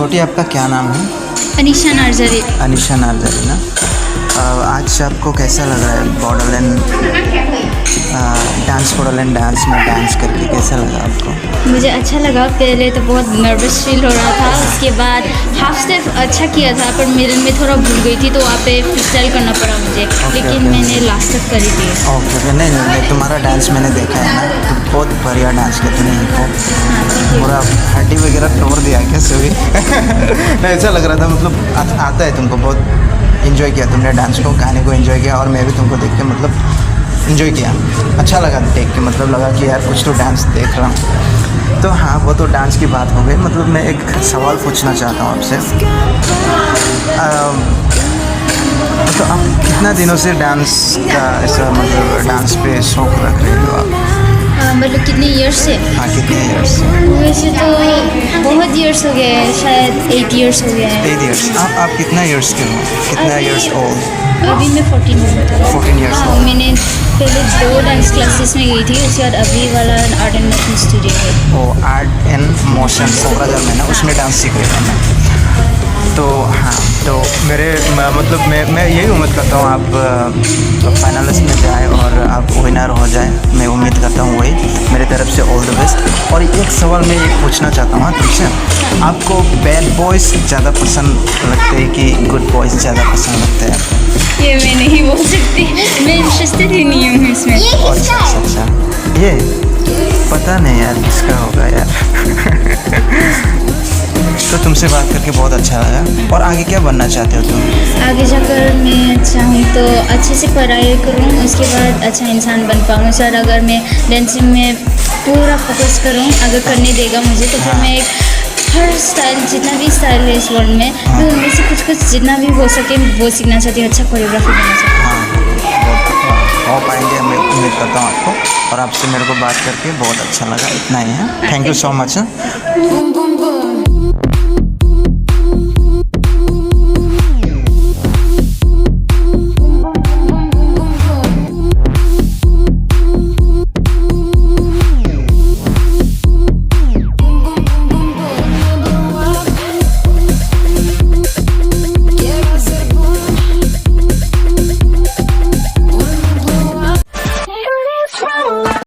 छोटी आपका क्या नाम है? अनीशा नार्जरी। अनीशा नार्जरी ना। आज आपको कैसा लग रहा है बॉडरलैंड डांस में डांस करके कैसा लगा आपको? मुझे अच्छा लगा। पहले तो बहुत नर्वस फील हो रहा था, उसके बाद हाफ स्टेप अच्छा किया था पर मिडिल में थोड़ा भूल गई थी तो वहाँ पे फ्रीस्टाइल करना पड़ा मुझे। लेकिन मैंने लास्ट तक करी थी। ओके नहीं तुम्हारा डांस मैंने देखा है ना, तो बहुत बढ़िया डांस किया तुमने। हिप पूरा हड्डी वगैरह तोड़ दिया क्या सभी? नहीं ऐसा लग रहा था, मतलब आता है तुमको, बहुत इन्जॉय किया तुमने डांस को, गाने को इन्जॉय किया, और मैं भी तुमको देख के मतलब इन्जॉय किया। अच्छा लगा देख के, मतलब लगा कि यार कुछ तो डांस देख रहा हूँ। तो हाँ, वो तो डांस की बात हो गई। मतलब मैं एक सवाल पूछना चाहता हूँ आपसे। तो आप कितना दिनों से डांस का ऐसा मतलब डांस पे शौक रख रहे हो आप? मतलब कितने ईयर्स से? हाँ, कितने ईयर्स से? वैसे तो बहुत ईयर्स हो गए हैं, शायद 8 ईयर्स हो गए हैं। 8 ईयर्स। आप कितना ईयर्स के हो? कितना ईयर्स ओल्ड? अभी मैं 14 हूँ। 14 ईयर्स हाँ, मैंने पहले 2 डांस क्लासेस में गई थी, उसके बाद अभी वाला आर्ट एंड मोशन स्टूडियो है। वो आर्ट एंड मोशन कोकराझार में ना, उसमें डांस सीख रहे थे मैं। तो हाँ, तो मेरे मतलब मैं यही उम्मीद करता हूँ आप फाइनलिस्ट में जाए और आप विनर हो जाए। मैं उम्मीद करता हूँ वही, मेरी तरफ से ऑल द बेस्ट। और एक सवाल मैं ये पूछना चाहता हूँ तुमसे, आपको बैड बॉयज़ ज़्यादा पसंद लगते हैं कि गुड बॉयज़ ज़्यादा पसंद लगते हैं? ये मैं नहीं बोल सकती, मैं इंटरेस्टेड ही नहीं हूँ इसमें। अच्छा, ये पता नहीं यार किसका होगा यार। तो तुमसे बात करके बहुत अच्छा लगा। और आगे क्या बनना चाहते हो तुम? आगे जाकर मैं चाहूँ तो अच्छे से पढ़ाई करूँ, उसके बाद अच्छा इंसान बन पाऊँ सर। अगर मैं डांसिंग में पूरा फोकस करूँ, अगर करने देगा मुझे, तो फिर मैं एक हर स्टाइल, जितना भी स्टाइल है इस वर्ल्ड में, मैं उनमें से कुछ जितना भी हो सके वो सीखना चाहती हूँ। अच्छा कोरियोग्राफी बनना चाहती हूँ। हो पाएंगे, मैं उम्मीद करता हूँ आपको। और आपसे मेरे को बात करके बहुत अच्छा लगा। इतना ही है। Thank you so much.